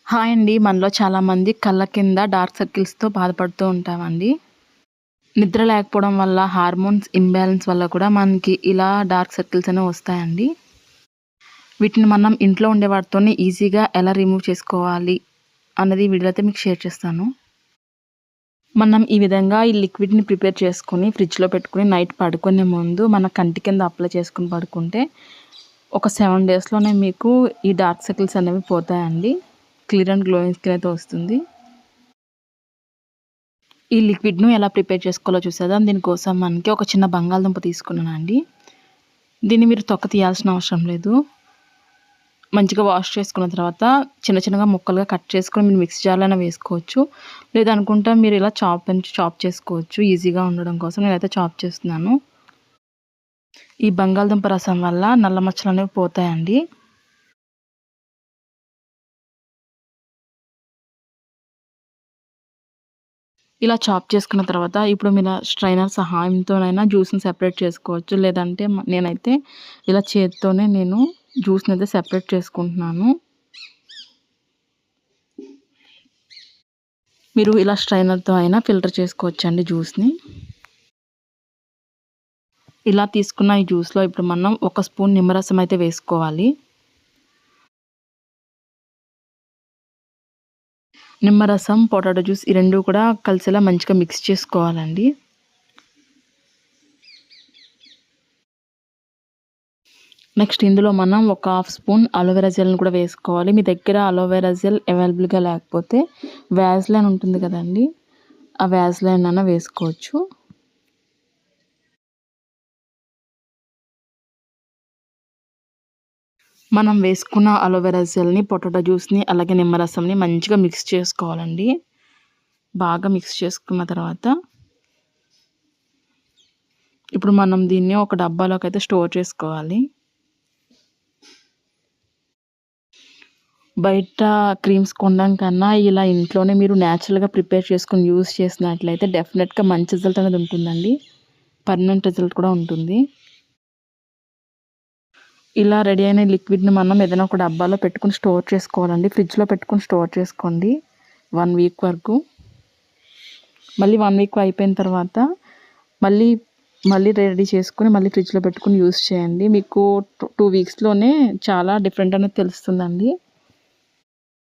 Hi అండి. మనలో చాలామంది కళ్ళ కింద డార్క్ సర్కిల్స్‌తో బాధపడుతూ ఉంటామండి. నిద్ర లేకపోవడం వల్ల, హార్మోన్స్ ఇంబాలెన్స్ వల్ల కూడా మనకి ఇలా డార్క్ సర్కిల్స్ అనేవి వస్తాయండి. వీటిని మనం ఇంట్లో ఉండే వాటితోనే ఈజీగా ఎలా రిమూవ్ చేసుకోవాలి అన్నది ఈ వీడియోలో అయితే మీకు షేర్ చేస్తాను. మనం ఈ విధంగా ఈ లిక్విడ్‌ని ప్రిపేర్ చేసుకొని ఫ్రిడ్జ్‌లో పెట్టుకొని నైట్ పడుకునే ముందు మన కంటి కింద అప్లై చేసుకొని పడుకుంటే ఒక 7 డేస్‌లోనే మీకు ఈ డార్క్ సర్కిల్స్ అనేవి పోతాయండి. క్లియర్ అండ్ గ్లోయింగ్ స్కిన్ అయితే వస్తుంది. ఈ లిక్విడ్‌ను ఎలా ప్రిపేర్ చేసుకోవాలో చూసేద్దాం. దీనికోసం మనకి ఒక చిన్న బంగాళదుంప తీసుకున్నానండి. దీన్ని మీరు తొక్క తీయాల్సిన అవసరం లేదు. మంచిగా వాష్ చేసుకున్న తర్వాత చిన్న చిన్నగా ముక్కలుగా కట్ చేసుకొని మీరు మిక్సీ జార్‌లో వేసుకోవచ్చు. లేదనుకుంటే మీరు ఇలా చాప్ చేసుకోవచ్చు. ఈజీగా ఉండడం కోసం నేనైతే చాప్ చేస్తున్నాను. ఈ బంగాళదుంప రసం వల్ల నల్ల మచ్చలు అనేవి పోతాయండి. ఇలా చాప్ చేసుకున్న తర్వాత ఇప్పుడు మీరు స్ట్రైనర్ సహాయంతోనైనా జ్యూస్‌ని సెపరేట్ చేసుకోవచ్చు. లేదంటే నేనైతే ఇలా చేత్తోనే జ్యూస్‌ని అయితే సెపరేట్ చేసుకుంటున్నాను. మీరు ఇలా స్ట్రైనర్‌తో అయినా ఫిల్టర్ చేసుకోవచ్చండి జ్యూస్‌ని. ఇలా తీసుకున్న ఈ జ్యూస్‌లో ఇప్పుడు మనం 1 స్పూన్ నిమ్మరసం అయితే వేసుకోవాలి. నిమ్మరసం, పొటాటో జ్యూస్ ఈ 2 కూడా కలిసేలా మంచిగా మిక్స్ చేసుకోవాలండి. నెక్స్ట్ ఇందులో మనం ఒక హాఫ్ స్పూన్ అలోవెరా జెల్‌ని కూడా వేసుకోవాలి. మీ దగ్గర అలోవెరా జెల్ అవైలబుల్‌గా లేకపోతే వ్యాజ్లైన్ ఉంటుంది కదండీ! ఆ వ్యాజ్లైన్ అన్నా వేసుకోవచ్చు. మనం వేసుకున్న అలోవెరా జెల్‌ని, పొటాటో జ్యూస్‌ని అలాగే నిమ్మరసంని మంచిగా మిక్స్ చేసుకోవాలండి. బాగా మిక్స్ చేసుకున్న తర్వాత ఇప్పుడు మనం దీన్ని ఒక డబ్బాలోకి అయితే స్టోర్ చేసుకోవాలి. బయట క్రీమ్స్ కొనడం కన్నా ఇలా ఇంట్లోనే మీరు న్యాచురల్‌గా ప్రిపేర్ చేసుకొని యూజ్ చేసినట్లయితే డెఫినెట్‌గా మంచి రిజల్ట్ అనేది ఉంటుందండి. పర్మనెంట్ రిజల్ట్ కూడా ఉంటుంది. ఇలా రెడీ అయిన లిక్విడ్‌ని మనం ఏదైనా ఒక డబ్బాలో పెట్టుకొని స్టోర్ చేసుకోవాలండి. ఫ్రిడ్జ్‌లో పెట్టుకొని స్టోర్ చేసుకోండి 1 వీక్ వరకు. మళ్ళీ 1 వీక్ అయిపోయిన తర్వాత మళ్ళీ రెడీ చేసుకొని మళ్ళీ ఫ్రిడ్జ్‌లో పెట్టుకొని యూజ్ చేయండి. మీకు 2 వీక్స్‌లోనే చాలా డిఫరెంట్ అనేది తెలుస్తుందండి.